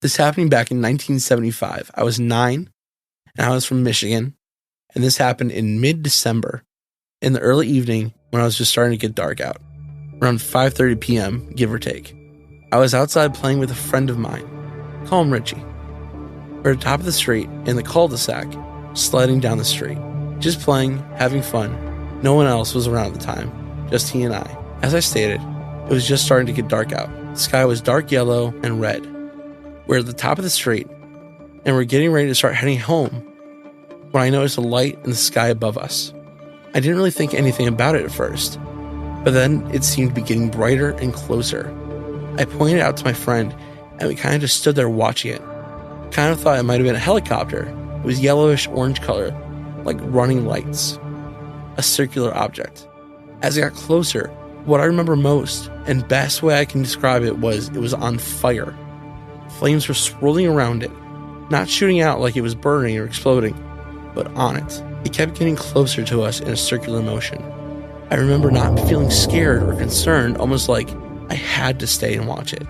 This happened back in 1975. I was 9, and I was from Michigan, and this happened in mid-December, in the early evening when I was just starting to get dark out, around 5:30 p.m., give or take. I was outside playing with a friend of mine. Call him Ritchie. We're at the top of the street, in the cul-de-sac, sliding down the street. Just playing, having fun. No one else was around at the time, just he and I. As I stated, it was just starting to get dark out. The sky was dark yellow and red. We're at the top of the street, and we're getting ready to start heading home when I noticed a light in the sky above us. I didn't really think anything about it at first, but then it seemed to be getting brighter and closer. I pointed out to my friend, and we kind of just stood there watching it. Kind of thought it might have been a helicopter. It was yellowish orange color, like running lights. A circular object. As it got closer, what I remember most, and best way I can describe it was on fire. Flames were swirling around it, not shooting out like it was burning or exploding, but on it. It kept getting closer to us in a circular motion. I remember not feeling scared or concerned, almost like I had to stay and watch it.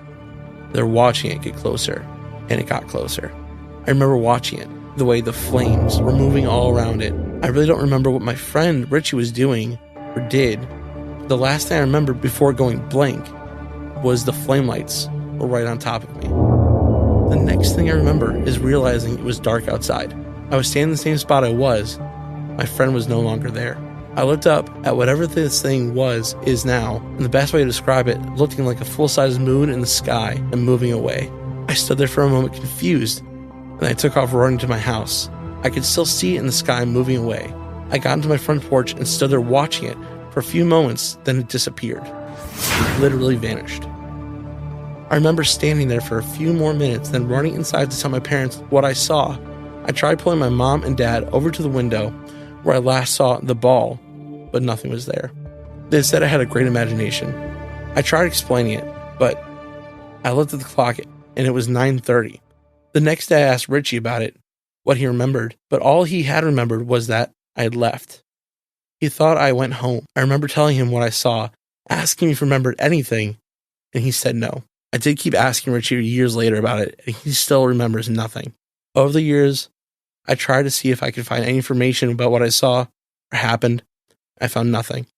They're watching it get closer, and it got closer. I remember watching it, the way the flames were moving all around it. I really don't remember what my friend Ritchie was doing or did. The last thing I remember before going blank was the flame lights were right on top of me. The next thing I remember is realizing it was dark outside. I was standing in the same spot I was. My friend was no longer there. I looked up at whatever this thing is now, and the best way to describe it, looking like a full-size moon in the sky and moving away. I stood there for a moment confused, and I took off running to my house. I could still see it in the sky moving away. I got into my front porch and stood there watching it for a few moments, then it disappeared. It literally vanished. I remember standing there for a few more minutes, then running inside to tell my parents what I saw. I tried pulling my mom and dad over to the window where I last saw the ball, but nothing was there. They said I had a great imagination. I tried explaining it, but I looked at the clock and it was 9:30. The next day I asked Ritchie about it, what he remembered, but all he had remembered was that I had left. He thought I went home. I remember telling him what I saw, asking if he remembered anything, and he said no. I did keep asking Ritchie years later about it, and he still remembers nothing. Over the years, I tried to see if I could find any information about what I saw or happened. I found nothing.